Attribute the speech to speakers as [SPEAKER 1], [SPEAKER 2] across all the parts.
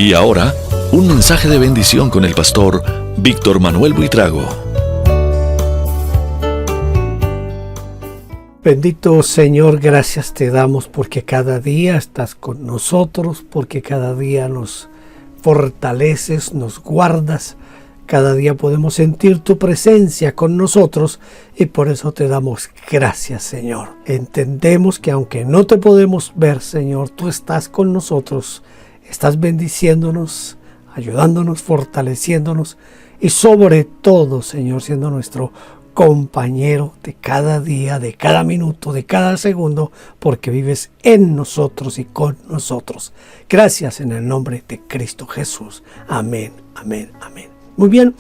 [SPEAKER 1] Y ahora, un mensaje de bendición con el pastor Víctor Manuel Buitrago.
[SPEAKER 2] Bendito Señor, gracias te damos porque cada día estás con nosotros, porque cada día nos fortaleces, nos guardas. Cada día podemos sentir tu presencia con nosotros y por eso te damos gracias, Señor. Entendemos que aunque no te podemos ver, Señor, tú estás con nosotros, estás bendiciéndonos, ayudándonos, fortaleciéndonos y sobre todo, Señor, siendo nuestro compañero de cada día, de cada minuto, de cada segundo, porque vives en nosotros y con nosotros. Gracias en el nombre de Cristo Jesús. Amén, amén, amén. Muy bien,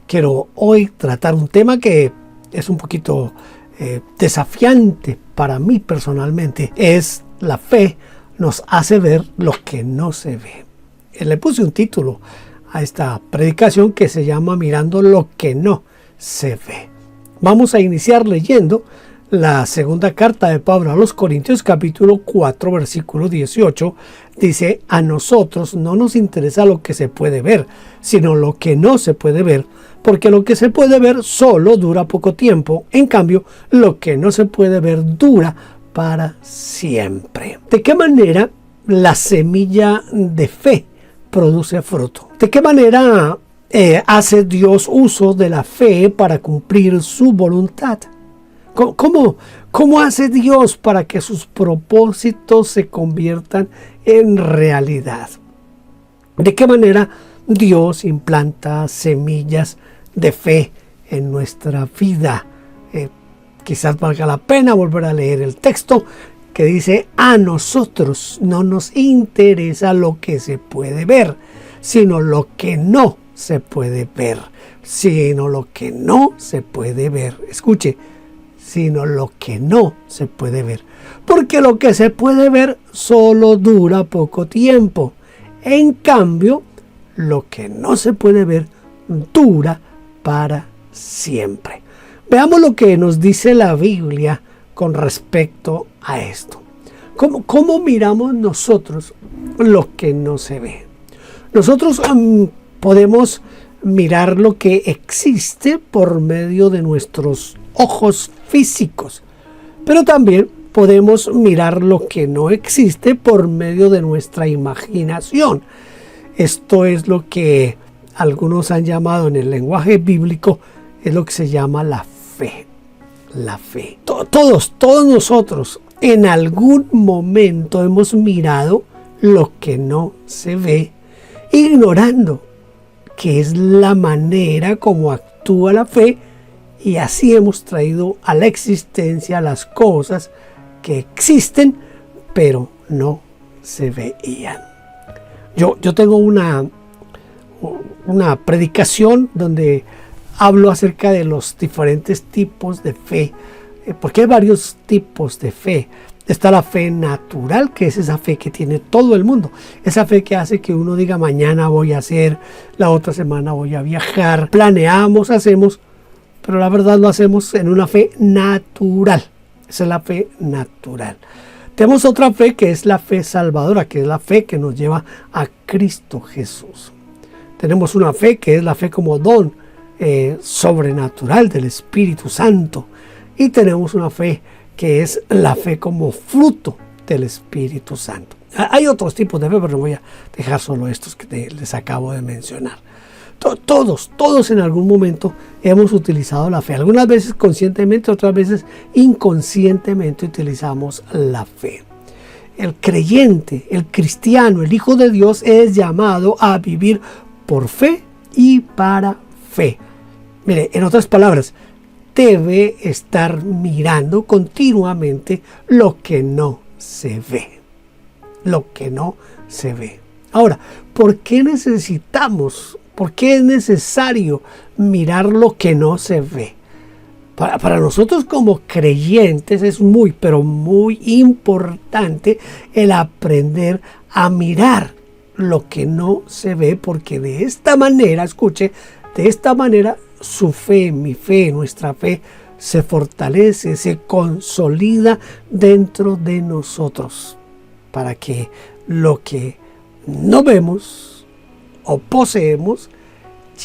[SPEAKER 2] quiero hoy tratar un tema que es un poquito desafiante para mí personalmente. Es la fe nos hace ver lo que no se ve. Le puse un título a esta predicación que se llama Mirando lo que no se ve. Vamos a iniciar leyendo la segunda carta de Pablo a los Corintios, capítulo 4, versículo 18. Dice: a nosotros no nos interesa lo que se puede ver, sino lo que no se puede ver, porque lo que se puede ver solo dura poco tiempo. En cambio, lo que no se puede ver dura para siempre. ¿De qué manera la semilla de fe produce fruto? ¿De qué manera hace Dios uso de la fe para cumplir su voluntad? ¿Cómo hace Dios para que sus propósitos se conviertan en realidad? ¿De qué manera Dios implanta semillas de fe en nuestra vida? Quizás valga la pena volver a leer el texto que dice: a nosotros no nos interesa lo que se puede ver, sino lo que no se puede ver. Sino lo que no se puede ver. Escuche, sino lo que no se puede ver. Porque lo que se puede ver solo dura poco tiempo. En cambio, lo que no se puede ver dura para siempre. Veamos lo que nos dice la Biblia con respecto a esto. ¿Cómo miramos nosotros lo que no se ve? Nosotros podemos mirar lo que existe por medio de nuestros ojos físicos, pero también podemos mirar lo que no existe por medio de nuestra imaginación. Esto es lo que algunos han llamado en el lenguaje bíblico, es lo que se llama la fe. La fe. Todos nosotros en algún momento hemos mirado lo que no se ve, ignorando que es la manera como actúa la fe, y así hemos traído a la existencia las cosas que existen pero no se veían. Yo tengo una predicación donde hablo acerca de los diferentes tipos de fe, porque hay varios tipos de fe. Está la fe natural, que es esa fe que tiene todo el mundo. Esa fe que hace que uno diga: mañana voy a hacer, la otra semana voy a viajar. Planeamos, hacemos, pero la verdad lo hacemos en una fe natural. Esa es la fe natural. Tenemos otra fe que es la fe salvadora, que es la fe que nos lleva a Cristo Jesús. Tenemos una fe que es la fe como don sobrenatural del Espíritu Santo. Y tenemos una fe que es la fe como fruto del Espíritu Santo. Hay otros tipos de fe, pero no voy a dejar solo estos que les acabo de mencionar. Todos en algún momento hemos utilizado la fe. Algunas veces conscientemente, otras veces inconscientemente utilizamos la fe. El creyente, el cristiano, el Hijo de Dios es llamado a vivir por fe y para fe. Mire, en otras palabras, debe estar mirando continuamente lo que no se ve. Lo que no se ve. Ahora, ¿por qué es necesario mirar lo que no se ve? Para nosotros como creyentes es muy, pero muy importante el aprender a mirar lo que no se ve, porque de esta manera, escuche, de esta manera su fe, mi fe, nuestra fe se fortalece, se consolida dentro de nosotros, para que lo que no vemos, o poseemos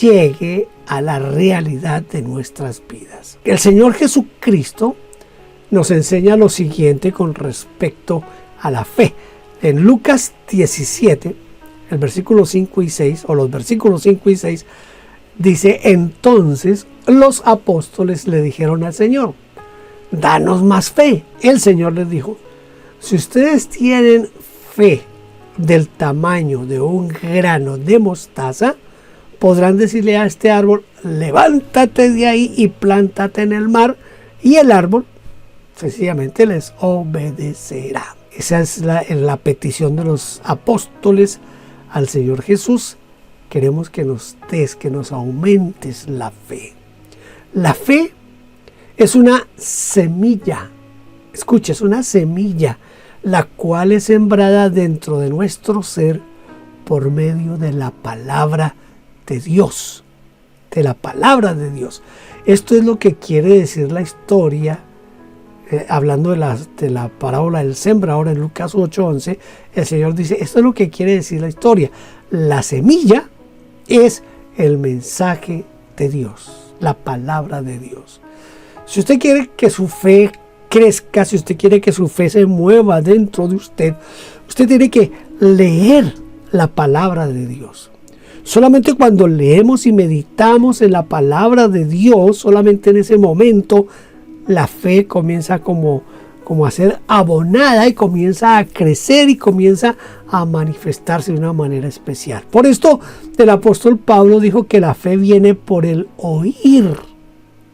[SPEAKER 2] llegue a la realidad de nuestras vidas. El Señor Jesucristo nos enseña lo siguiente con respecto a la fe. En Lucas 17, el versículo 5 y 6, o los versículos 5 y 6, dice: entonces los apóstoles le dijeron al Señor: danos más fe. El Señor les dijo: si ustedes tienen fe del tamaño de un grano de mostaza, podrán decirle a este árbol: levántate de ahí y plántate en el mar, y el árbol sencillamente les obedecerá. Esa es la petición de los apóstoles al Señor Jesús. Queremos que nos des, que nos aumentes la fe. La fe es una semilla. Escucha, es una semilla, la cual es sembrada dentro de nuestro ser por medio de la palabra de Dios. De la palabra de Dios. Esto es lo que quiere decir la historia. Hablando de la parábola del sembrador en Lucas 8:11, el Señor dice: esto es lo que quiere decir la historia. La semilla es el mensaje de Dios, la palabra de Dios. Si usted quiere que su fe crezca, si usted quiere que su fe se mueva dentro de usted, usted tiene que leer la palabra de Dios. Solamente cuando leemos y meditamos en la palabra de Dios, solamente en ese momento la fe comienza como a ser abonada y comienza a crecer y comienza a manifestarse de una manera especial. Por esto el apóstol Pablo dijo que la fe viene por el oír,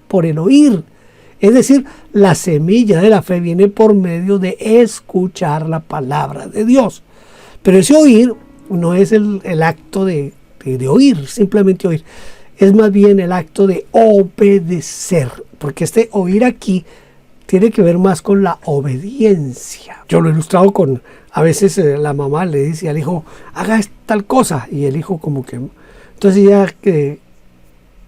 [SPEAKER 2] por el oír. Es decir, la semilla de la fe viene por medio de escuchar la palabra de Dios. Pero ese oír no es el acto de oír, simplemente oír. Es más bien el acto de obedecer, porque este oír aquí tiene que ver más con la obediencia. Yo lo he ilustrado con, a veces la mamá le dice al hijo: haga tal cosa, y el hijo como que, entonces ya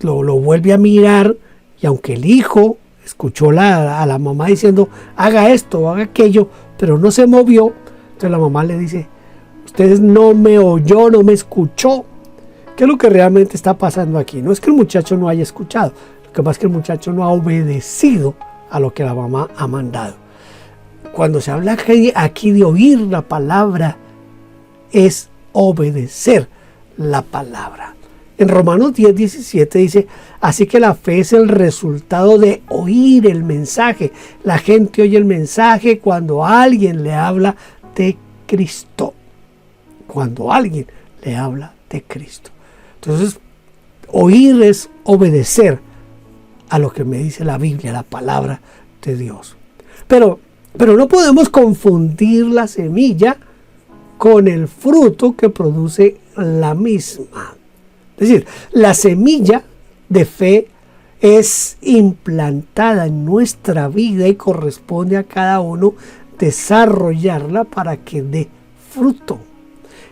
[SPEAKER 2] lo vuelve a mirar, y aunque el hijo escuchó a la mamá diciendo: haga esto o haga aquello, pero no se movió, entonces la mamá le dice: usted no me oyó, no me escuchó. ¿Qué es lo que realmente está pasando aquí? No es que el muchacho no haya escuchado, lo que pasa es que el muchacho no ha obedecido a lo que la mamá ha mandado. Cuando se habla aquí de oír la palabra, es obedecer la palabra. En Romanos 10:17 dice: así que la fe es el resultado de oír el mensaje. La gente oye el mensaje cuando alguien le habla de Cristo. Cuando alguien le habla de Cristo. Entonces, oír es obedecer a lo que me dice la Biblia, la palabra de Dios. Pero no podemos confundir la semilla con el fruto que produce la misma. Es decir, la semilla de fe es implantada en nuestra vida y corresponde a cada uno desarrollarla para que dé fruto.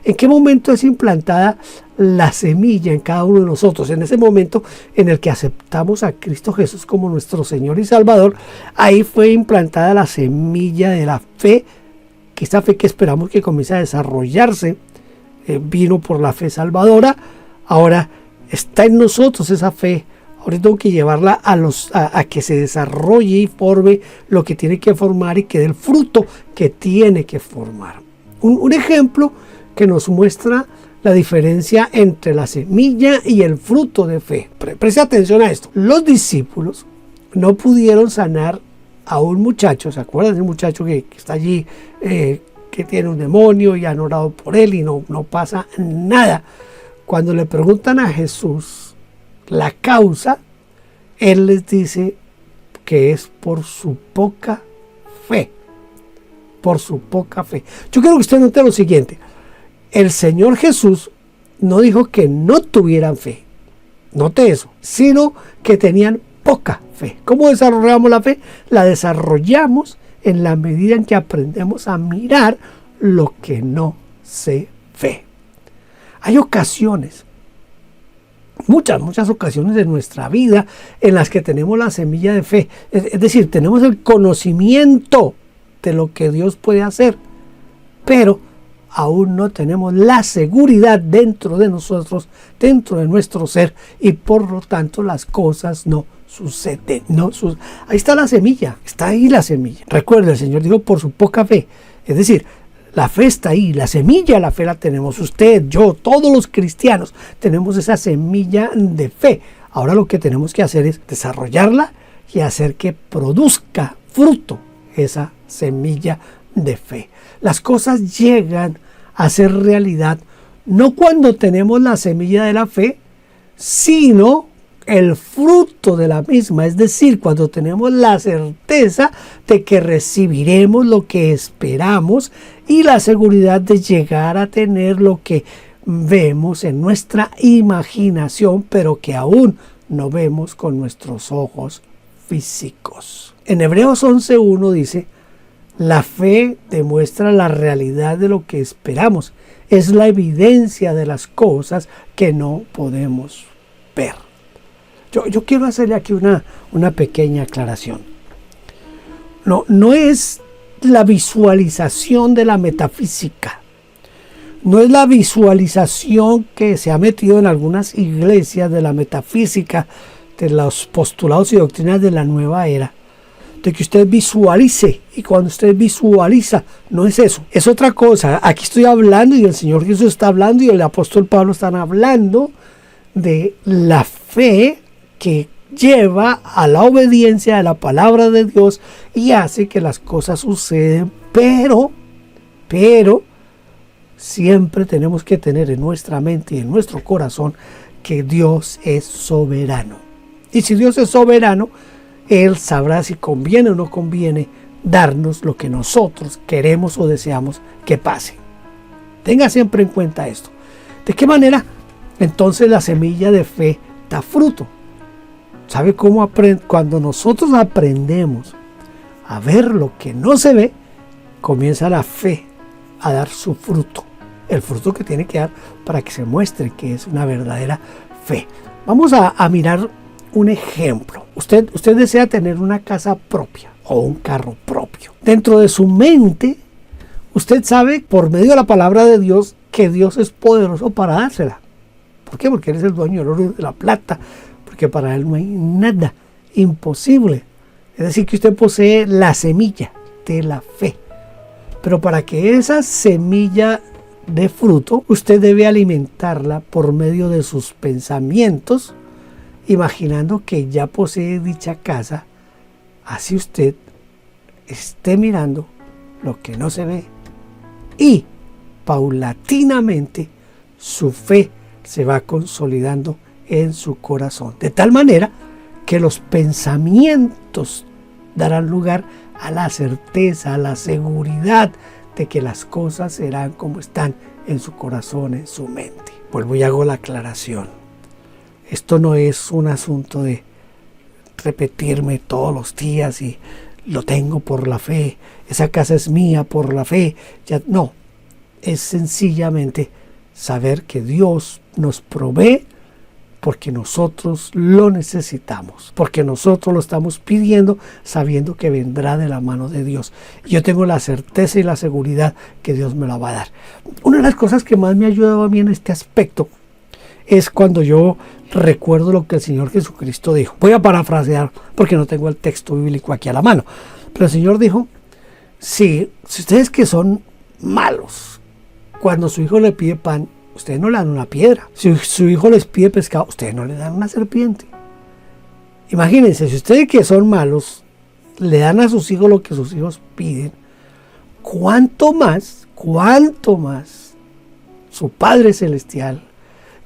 [SPEAKER 2] ¿En qué momento es implantada la semilla en cada uno de nosotros? En ese momento en el que aceptamos a Cristo Jesús como nuestro Señor y Salvador, ahí fue implantada la semilla de la fe, que esta fe que esperamos que comience a desarrollarse, vino por la fe salvadora, ahora está en nosotros esa fe. Ahora tengo que llevarla a que se desarrolle y forme lo que tiene que formar y que dé el fruto que tiene que formar. Un ejemplo que nos muestra la diferencia entre la semilla y el fruto de fe. Preste atención a esto. Los discípulos no pudieron sanar a un muchacho. ¿Se acuerdan del muchacho que está allí, que tiene un demonio y han orado por él y no pasa nada? Cuando le preguntan a Jesús la causa, él les dice que es por su poca fe. Por su poca fe. Yo quiero que usted note lo siguiente. El Señor Jesús no dijo que no tuvieran fe, note eso, sino que tenían poca fe. ¿Cómo desarrollamos la fe? La desarrollamos en la medida en que aprendemos a mirar lo que no se ve. Hay ocasiones, muchas ocasiones de nuestra vida en las que tenemos la semilla de fe, es decir, tenemos el conocimiento de lo que Dios puede hacer, pero aún no tenemos la seguridad dentro de nosotros, dentro de nuestro ser, y por lo tanto las cosas no suceden. Ahí está la semilla, está ahí la semilla. Recuerda, el Señor dijo por su poca fe. Es decir, la fe está ahí, la semilla de la fe la tenemos usted, yo, todos los cristianos tenemos esa semilla de fe. Ahora lo que tenemos que hacer es desarrollarla y hacer que produzca fruto esa semilla de fe. Las cosas llegan a ser realidad no cuando tenemos la semilla de la fe, sino el fruto de la misma, es decir, cuando tenemos la certeza de que recibiremos lo que esperamos y la seguridad de llegar a tener lo que vemos en nuestra imaginación, pero que aún no vemos con nuestros ojos físicos. En Hebreos 11:1 dice: la fe demuestra la realidad de lo que esperamos, es la evidencia de las cosas que no podemos ver. Yo quiero hacerle aquí una pequeña aclaración. No es la visualización de la metafísica. No es la visualización que se ha metido en algunas iglesias de la metafísica, de los postulados y doctrinas de la nueva era. De que usted visualice, y cuando usted visualiza, no es eso, es otra cosa. Aquí estoy hablando y el Señor Jesús está hablando y el apóstol Pablo están hablando de la fe que lleva a la obediencia a la palabra de Dios y hace que las cosas suceden, pero siempre tenemos que tener en nuestra mente y en nuestro corazón que Dios es soberano. Y si Dios es soberano, Él sabrá si conviene o no conviene darnos lo que nosotros queremos o deseamos que pase. Tenga siempre en cuenta esto. ¿De qué manera entonces la semilla de fe da fruto? ¿Sabe cómo aprende? Cuando nosotros aprendemos a ver lo que no se ve, comienza la fe a dar su fruto. El fruto que tiene que dar para que se muestre que es una verdadera fe. Vamos a mirar un ejemplo. Usted desea tener una casa propia o un carro propio. Dentro de su mente, usted sabe por medio de la palabra de Dios que Dios es poderoso para dársela. ¿Por qué? Porque Él es el dueño del oro y de la plata. Porque para Él no hay nada imposible. Es decir, que usted posee la semilla de la fe. Pero para que esa semilla dé fruto, usted debe alimentarla por medio de sus pensamientos, imaginando que ya posee dicha casa. Así usted esté mirando lo que no se ve y paulatinamente su fe se va consolidando en su corazón, de tal manera que los pensamientos darán lugar a la certeza, a la seguridad de que las cosas serán como están en su corazón, en su mente. Vuelvo y hago la aclaración. Esto no es un asunto de repetirme todos los días y lo tengo por la fe, esa casa es mía por la fe. No, es sencillamente saber que Dios nos provee porque nosotros lo necesitamos, porque nosotros lo estamos pidiendo sabiendo que vendrá de la mano de Dios. Yo tengo la certeza y la seguridad que Dios me la va a dar. Una de las cosas que más me ha ayudado a mí en este aspecto es cuando yo recuerdo lo que el Señor Jesucristo dijo. Voy a parafrasear porque no tengo el texto bíblico aquí a la mano. Pero el Señor dijo: si ustedes que son malos, cuando su hijo le pide pan, ustedes no le dan una piedra. Si su hijo les pide pescado, ustedes no le dan una serpiente. Imagínense, si ustedes que son malos le dan a sus hijos lo que sus hijos piden, ¿cuánto más su Padre Celestial,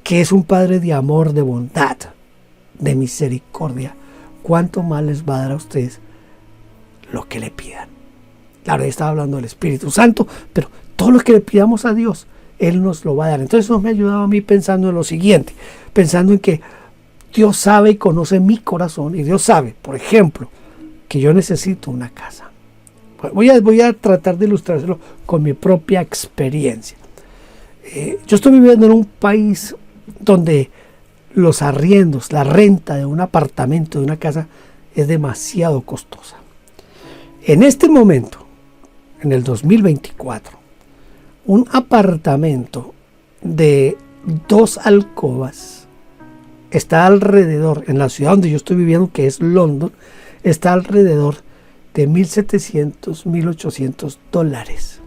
[SPEAKER 2] que es un Padre de amor, de bondad, de misericordia, cuánto más les va a dar a ustedes lo que le pidan? Claro, estaba hablando del Espíritu Santo, pero todo lo que le pidamos a Dios, Él nos lo va a dar. Entonces eso me ha ayudado a mí pensando en lo siguiente, pensando en que Dios sabe y conoce mi corazón, y Dios sabe, por ejemplo, que yo necesito una casa. Voy a tratar de ilustrárselo con mi propia experiencia. Yo estoy viviendo en un país donde los arriendos, la renta de un apartamento, de una casa, es demasiado costosa. En este momento, en el 2024, un apartamento de 2 alcobas está alrededor, en la ciudad donde yo estoy viviendo, que es London, está alrededor de $1,700, $1,800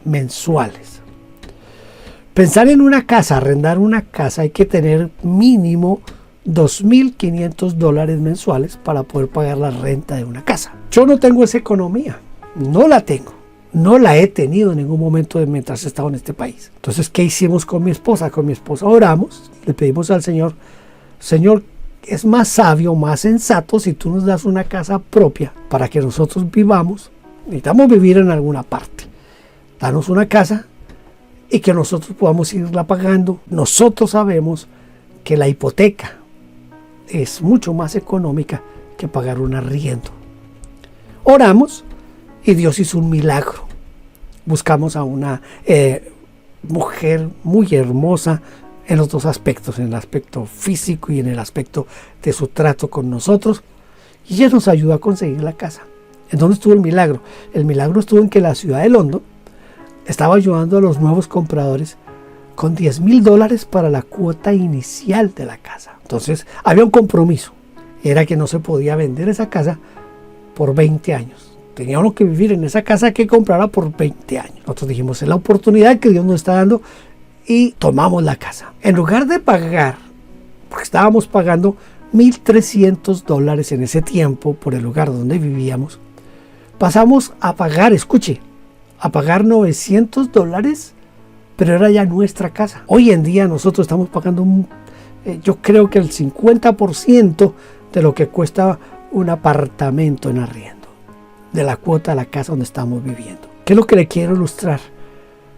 [SPEAKER 2] mensuales. Pensar en una casa, arrendar una casa, hay que tener mínimo $2,500 mensuales para poder pagar la renta de una casa. Yo no tengo esa economía, no la tengo, no la he tenido en ningún momento mientras he estado en este país. Entonces, ¿qué hicimos con mi esposa? Con mi esposa oramos, le pedimos al Señor, Señor, es más sabio, más sensato si tú nos das una casa propia para que nosotros vivamos. Necesitamos vivir en alguna parte. Danos una casa y que nosotros podamos irla pagando. Nosotros sabemos que la hipoteca es mucho más económica que pagar un arriendo. Oramos y Dios hizo un milagro. Buscamos a una mujer muy hermosa en los dos aspectos, en el aspecto físico y en el aspecto de su trato con nosotros, y ella nos ayudó a conseguir la casa. ¿En dónde estuvo el milagro? El milagro estuvo en que la ciudad de London estaba ayudando a los nuevos compradores con $10,000 para la cuota inicial de la casa. Entonces había un compromiso, era que no se podía vender esa casa por 20 años. Tenía uno que vivir en esa casa que comprara por 20 años. Nosotros dijimos, es la oportunidad que Dios nos está dando, y tomamos la casa. En lugar de pagar, porque estábamos pagando $1,300 en ese tiempo por el lugar donde vivíamos, pasamos a pagar, escuche, a pagar $900, pero era ya nuestra casa. Hoy en día nosotros estamos pagando yo creo que el 50% de lo que cuesta un apartamento en arriendo, de la cuota de la casa donde estamos viviendo. ¿Qué es lo que le quiero ilustrar?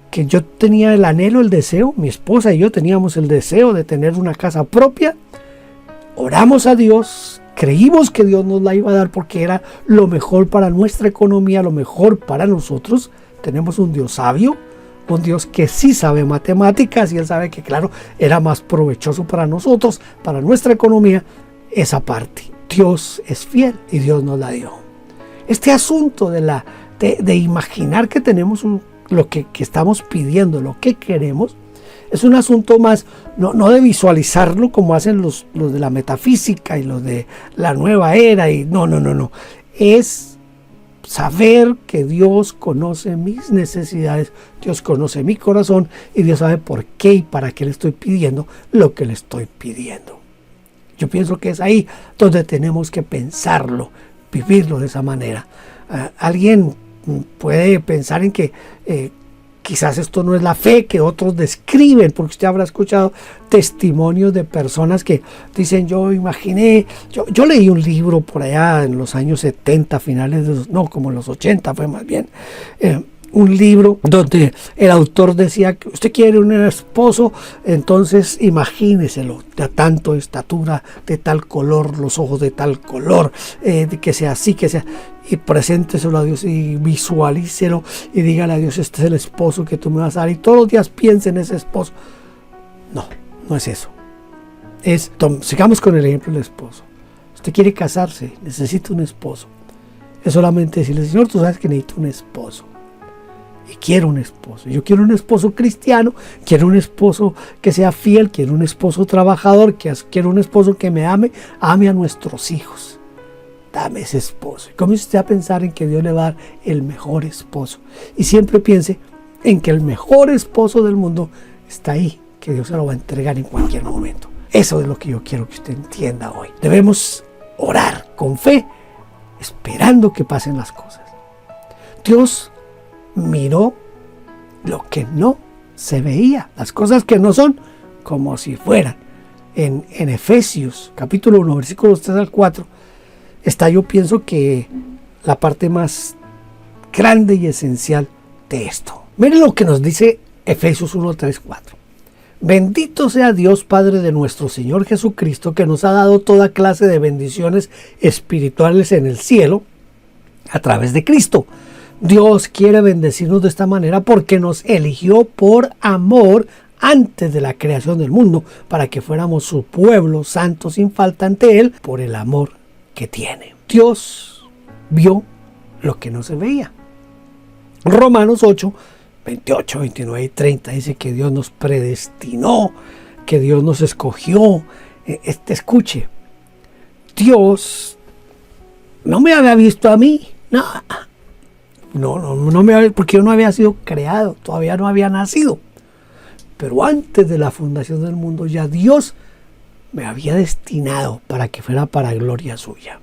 [SPEAKER 2] Que yo tenía el anhelo, el deseo, mi esposa y yo teníamos el deseo de tener una casa propia. Oramos a Dios, creímos que Dios nos la iba a dar porque era lo mejor para nuestra economía, lo mejor para nosotros. Tenemos un Dios sabio, un Dios que sí sabe matemáticas, y Él sabe que, claro, era más provechoso para nosotros, para nuestra economía, esa parte. Dios es fiel y Dios nos la dio. Este asunto de imaginar que tenemos lo que estamos pidiendo, lo que queremos, es un asunto más, no de visualizarlo como hacen los de la metafísica y los de la nueva era, y no. Es saber que Dios conoce mis necesidades, Dios conoce mi corazón, y Dios sabe por qué y para qué le estoy pidiendo lo que le estoy pidiendo. Yo pienso que es ahí donde tenemos que pensarlo, vivirlo de esa manera. Alguien puede pensar en que quizás esto no es la fe que otros describen, porque usted habrá escuchado testimonios de personas que dicen, yo leí un libro por allá en los años 70, como en los 80 fue más bien, un libro donde el autor decía que usted quiere un esposo, entonces imagíneselo, de tanto estatura, de tal color, los ojos de tal color, que sea así, que sea, y presénteselo a Dios y visualícelo y dígale a Dios, este es el esposo que tú me vas a dar, y todos los días piense en ese esposo. No es eso. Sigamos con el ejemplo del esposo. Usted quiere casarse, necesita un esposo. Es solamente decirle, Señor, tú sabes que necesito un esposo. Y quiero un esposo. Yo quiero un esposo cristiano, quiero un esposo que sea fiel, quiero un esposo trabajador, quiero un esposo que me ame a nuestros hijos. Dame ese esposo. Y comience usted a pensar en que Dios le va a dar el mejor esposo. Y siempre piense en que el mejor esposo del mundo está ahí, que Dios se lo va a entregar en cualquier momento. Eso es lo que yo quiero que usted entienda hoy. Debemos orar con fe, esperando que pasen las cosas. Dios miró lo que no se veía, las cosas que no son como si fueran. En Efesios capítulo 1, versículos 3 al 4, está, yo pienso que la parte más grande y esencial de esto. Miren lo que nos dice Efesios 1, 3, 4. Bendito sea Dios Padre de nuestro Señor Jesucristo, que nos ha dado toda clase de bendiciones espirituales en el cielo a través de Cristo. Dios quiere bendecirnos de esta manera porque nos eligió por amor antes de la creación del mundo, para que fuéramos su pueblo santo sin falta ante Él, por el amor que tiene. Dios vio lo que no se veía. Romanos 8, 28, 29 y 30 dice que Dios nos predestinó, que Dios nos escogió. Escuche, Dios no me había visto a mí, no me había, porque yo no había sido creado, todavía no había nacido. Pero antes de la fundación del mundo ya Dios me había destinado para que fuera para gloria suya.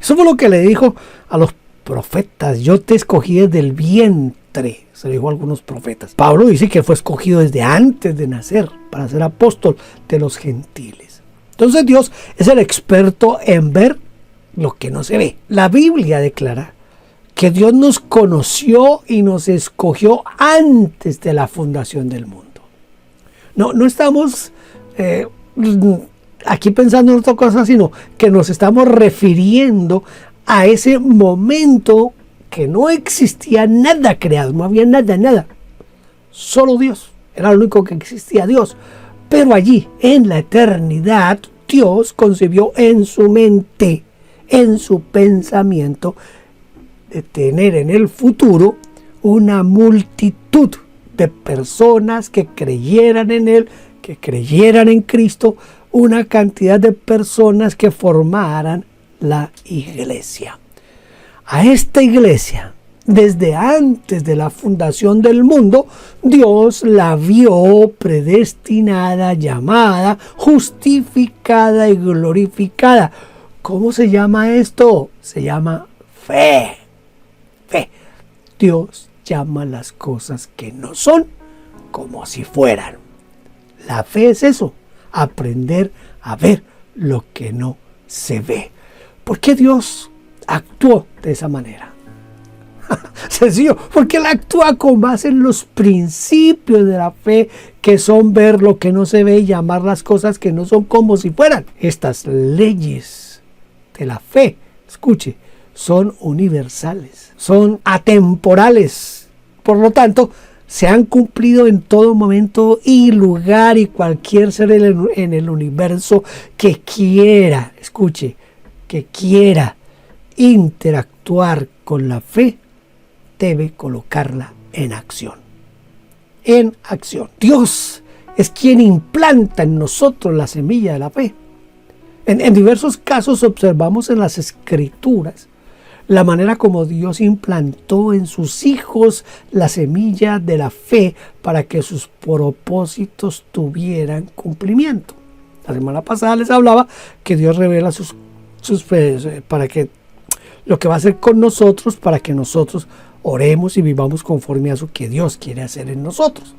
[SPEAKER 2] Eso fue lo que le dijo a los profetas: yo te escogí desde el vientre, se lo dijo a algunos profetas. Pablo dice que fue escogido desde antes de nacer para ser apóstol de los gentiles. Entonces Dios es el experto en ver lo que no se ve. La Biblia declara que Dios nos conoció y nos escogió antes de la fundación del mundo. No estamos aquí pensando en otra cosa, sino que nos estamos refiriendo a ese momento que no existía nada creado, no había nada, solo Dios, era lo único que existía, Dios. Pero allí, en la eternidad, Dios concibió en su mente, en su pensamiento, de tener en el futuro una multitud de personas que creyeran en Él, que creyeran en Cristo, una cantidad de personas que formaran la iglesia. A esta iglesia, desde antes de la fundación del mundo, Dios la vio predestinada, llamada, justificada y glorificada. ¿Cómo se llama esto? Se llama fe. Fe. Dios llama las cosas que no son como si fueran. La fe es eso, aprender a ver lo que no se ve. ¿Por qué Dios actuó de esa manera? Sencillo, porque Él actúa con base en los principios de la fe, que son ver lo que no se ve y llamar las cosas que no son como si fueran. Estas leyes de la fe, escuche, son universales, son atemporales. Por lo tanto, se han cumplido en todo momento y lugar, y cualquier ser en el universo que quiera, escuche, que quiera interactuar con la fe, debe colocarla en acción. En acción. Dios es quien implanta en nosotros la semilla de la fe. En diversos casos observamos en las Escrituras la manera como Dios implantó en sus hijos la semilla de la fe para que sus propósitos tuvieran cumplimiento. La semana pasada les hablaba que Dios revela sus para que lo que va a hacer con nosotros, para que nosotros oremos y vivamos conforme a eso que Dios quiere hacer en nosotros.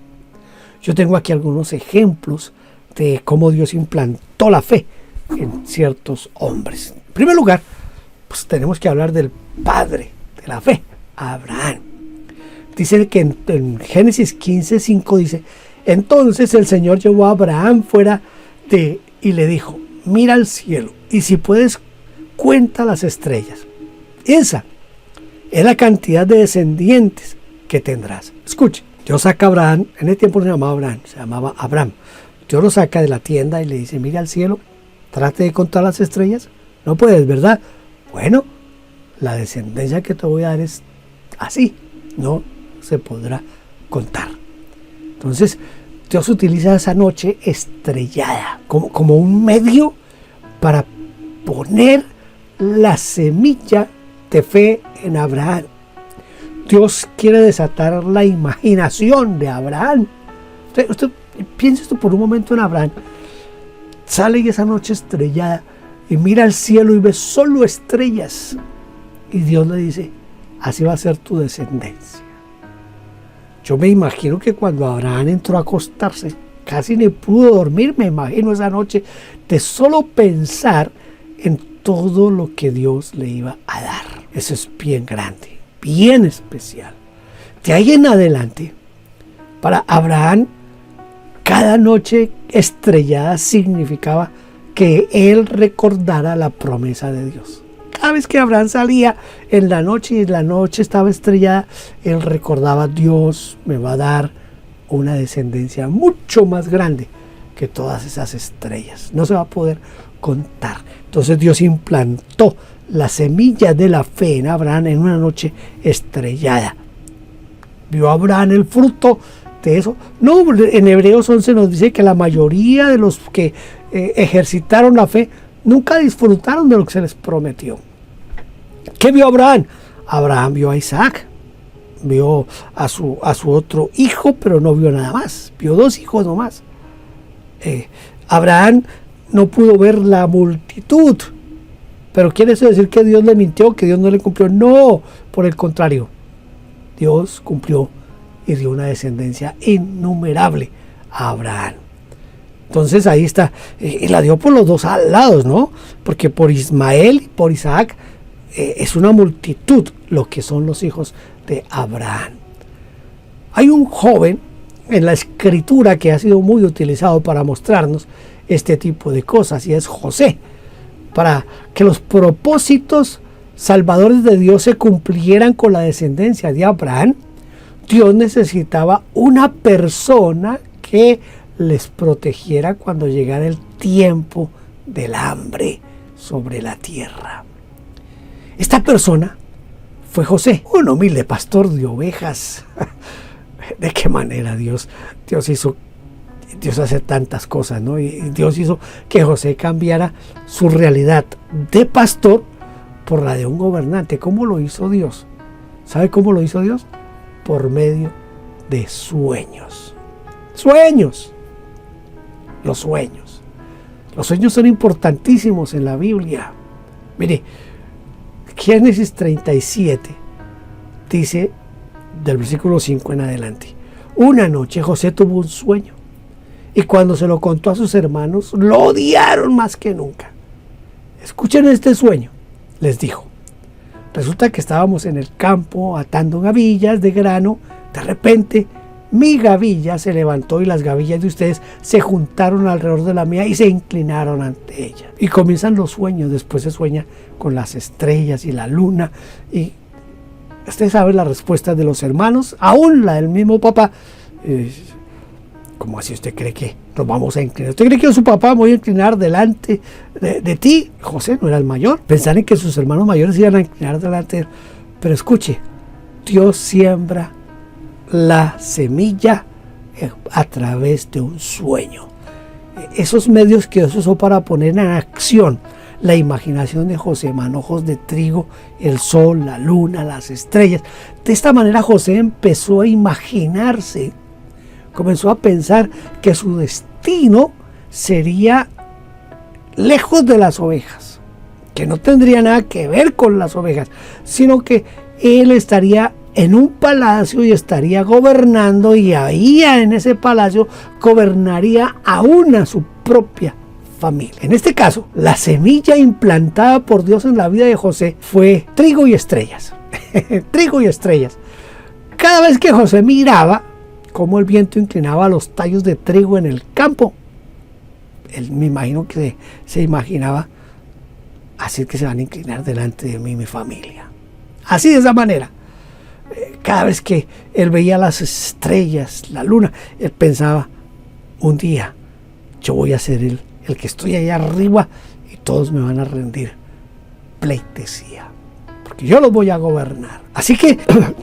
[SPEAKER 2] Yo tengo aquí algunos ejemplos de cómo Dios implantó la fe en ciertos hombres. En primer lugar, pues tenemos que hablar del padre de la fe, Abraham. Dice que en Génesis 15:5 dice: entonces el Señor llevó a Abraham fuera y le dijo: mira al cielo y si puedes cuenta las estrellas. Esa es la cantidad de descendientes que tendrás. Escuche, Dios saca a Abraham, en ese tiempo no se llamaba Abraham, se llamaba Abram. Dios lo saca de la tienda y le dice: mira al cielo, trate de contar las estrellas. No puedes, ¿verdad? Bueno, la descendencia que te voy a dar es así, no se podrá contar. Entonces, Dios utiliza esa noche estrellada como un medio para poner la semilla de fe en Abraham. Dios quiere desatar la imaginación de Abraham. Usted piense esto por un momento en Abraham. Sale esa noche estrellada y mira al cielo y ve solo estrellas. Y Dios le dice: así va a ser tu descendencia. Yo me imagino que cuando Abraham entró a acostarse, casi ni pudo dormir. Me imagino esa noche de solo pensar en todo lo que Dios le iba a dar. Eso es bien grande, bien especial. De ahí en adelante, para Abraham, cada noche estrellada significaba que él recordara la promesa de Dios. Cada vez que Abraham salía en la noche y la noche estaba estrellada, él recordaba: Dios me va a dar una descendencia mucho más grande que todas esas estrellas. No se va a poder contar. Entonces Dios implantó la semilla de la fe en Abraham en una noche estrellada. Vio Abraham el fruto de eso. No, en Hebreos 11 nos dice que la mayoría de los que ejercitaron la fe nunca disfrutaron de lo que se les prometió. ¿Qué vio Abraham? Abraham vio a Isaac, vio a su otro hijo, pero no vio nada más. Vio 2 hijos nomás. Abraham no pudo ver la multitud. Pero ¿quiere eso decir que Dios le mintió, que Dios no le cumplió? No, por el contrario. Dios cumplió y dio una descendencia innumerable a Abraham. Entonces ahí está. Y la dio por los 2 lados, ¿no? Porque por Ismael y por Isaac es una multitud lo que son los hijos de Abraham. Hay un joven en la escritura que ha sido muy utilizado para mostrarnos este tipo de cosas, y es José. Para que los propósitos salvadores de Dios se cumplieran con la descendencia de Abraham, Dios necesitaba una persona que les protegiera cuando llegara el tiempo del hambre sobre la tierra. Esta persona fue José, un humilde pastor de ovejas. ¿De qué manera Dios hace tantas cosas, ¿no? Y Dios hizo que José cambiara su realidad de pastor por la de un gobernante. ¿Cómo lo hizo Dios? ¿Sabe cómo lo hizo Dios? Por medio de sueños. ¡Sueños! Los sueños. Los sueños son importantísimos en la Biblia. Mire, Génesis 37 dice, del versículo 5 en adelante: una noche José tuvo un sueño, y cuando se lo contó a sus hermanos, lo odiaron más que nunca. Escuchen este sueño, les dijo. Resulta que estábamos en el campo atando gavillas de grano. De repente, mi gavilla se levantó y las gavillas de ustedes se juntaron alrededor de la mía y se inclinaron ante ella. Y comienzan los sueños. Después se sueña con las estrellas y la luna. Y usted sabe la respuesta de los hermanos, aún la del mismo papá. ¿Cómo así usted cree que nos vamos a inclinar? ¿Usted cree que yo, su papá, me voy a inclinar delante de ti? José no era el mayor. Pensaron que sus hermanos mayores iban a inclinar delante de él. Pero escuche, Dios siembra la semilla a través de un sueño. Esos medios que Dios usó para poner en acción la imaginación de José: manojos de trigo, el sol, la luna, las estrellas. De esta manera José empezó a imaginarse, comenzó a pensar que su destino sería lejos de las ovejas, que no tendría nada que ver con las ovejas, sino que él estaría en un palacio y estaría gobernando, y ahí en ese palacio gobernaría aún a su propia familia. En este caso, la semilla implantada por Dios en la vida de José fue trigo y estrellas. Trigo y estrellas. Cada vez que José miraba cómo el viento inclinaba los tallos de trigo en el campo, él, me imagino que se imaginaba: así que se van a inclinar delante de mí mi familia. Así, de esa manera. Cada vez que él veía las estrellas, la luna, él pensaba: un día yo voy a ser el que estoy allá arriba y todos me van a rendir pleitesía, porque yo los voy a gobernar. Así que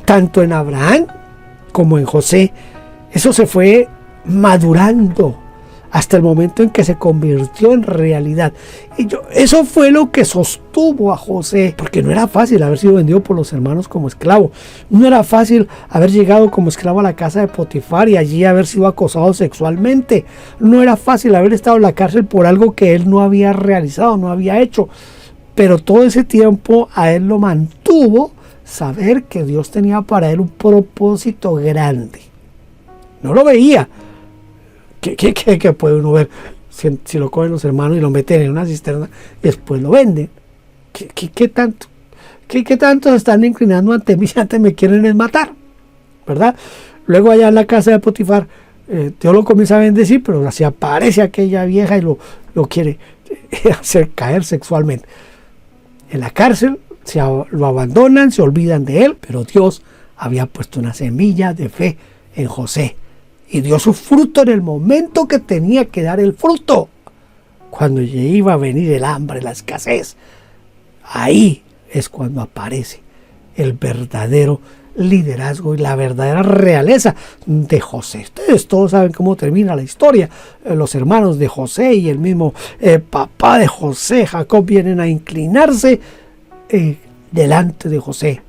[SPEAKER 2] tanto en Abraham como en José, eso se fue madurando hasta el momento en que se convirtió en realidad. Y eso fue lo que sostuvo a José, porque no era fácil haber sido vendido por los hermanos como esclavo. No era fácil haber llegado como esclavo a la casa de Potifar y allí haber sido acosado sexualmente. No era fácil haber estado en la cárcel por algo que él no había realizado, no había hecho. Pero todo ese tiempo a él lo mantuvo saber que Dios tenía para él un propósito grande. No lo veía. ¿Qué puede uno ver si lo cogen los hermanos y lo meten en una cisterna y después lo venden? ¿Qué tanto? ¿Qué tanto se están inclinando ante mí? Antes me quieren matar, ¿verdad? Luego allá en la casa de Potifar, Dios lo comienza a bendecir, pero se aparece aquella vieja y lo quiere hacer caer sexualmente. En la cárcel lo abandonan, se olvidan de él, pero Dios había puesto una semilla de fe en José. Y dio su fruto en el momento que tenía que dar el fruto. Cuando iba a venir el hambre, la escasez. Ahí es cuando aparece el verdadero liderazgo y la verdadera realeza de José. Ustedes todos saben cómo termina la historia. Los hermanos de José y el mismo papá de José, Jacob, vienen a inclinarse delante de José,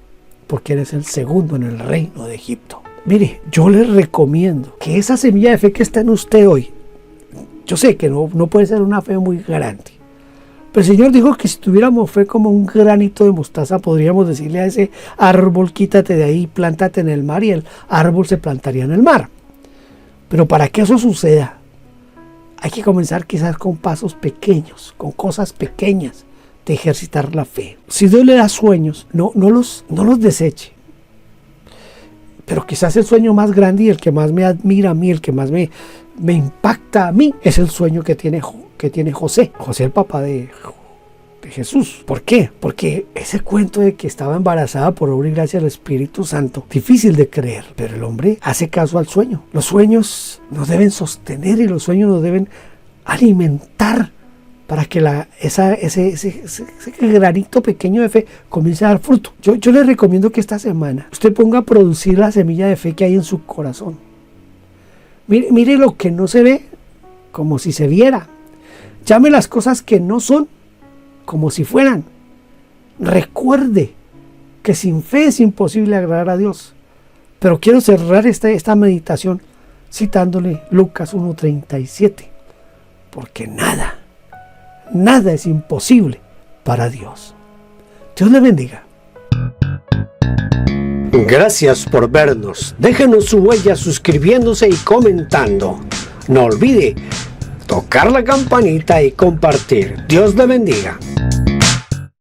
[SPEAKER 2] porque él es el segundo en el reino de Egipto. Mire, yo les recomiendo que esa semilla de fe que está en usted hoy, yo sé que no puede ser una fe muy grande, pero el Señor dijo que si tuviéramos fe como un granito de mostaza, podríamos decirle a ese árbol, quítate de ahí, plántate en el mar, y el árbol se plantaría en el mar. Pero para que eso suceda, hay que comenzar quizás con pasos pequeños, con cosas pequeñas de ejercitar la fe. Si Dios le da sueños, no los deseche. Pero quizás el sueño más grande y el que más me admira a mí, el que más me impacta a mí, es el sueño que tiene José. José, el papá de Jesús. ¿Por qué? Porque ese cuento de que estaba embarazada por obra y gracia del Espíritu Santo, difícil de creer, pero el hombre hace caso al sueño. Los sueños nos deben sostener y los sueños nos deben alimentar para que ese granito pequeño de fe comience a dar fruto. Yo les recomiendo que esta semana usted ponga a producir la semilla de fe que hay en su corazón. Mire lo que no se ve como si se viera. Llame las cosas que no son como si fueran. Recuerde que sin fe es imposible agradar a Dios. Pero quiero cerrar esta meditación citándole Lucas 1:37. Porque nada es imposible para Dios. Dios le bendiga. Gracias por vernos. Déjenos su huella suscribiéndose y comentando. No olvide tocar la campanita y compartir. Dios le bendiga.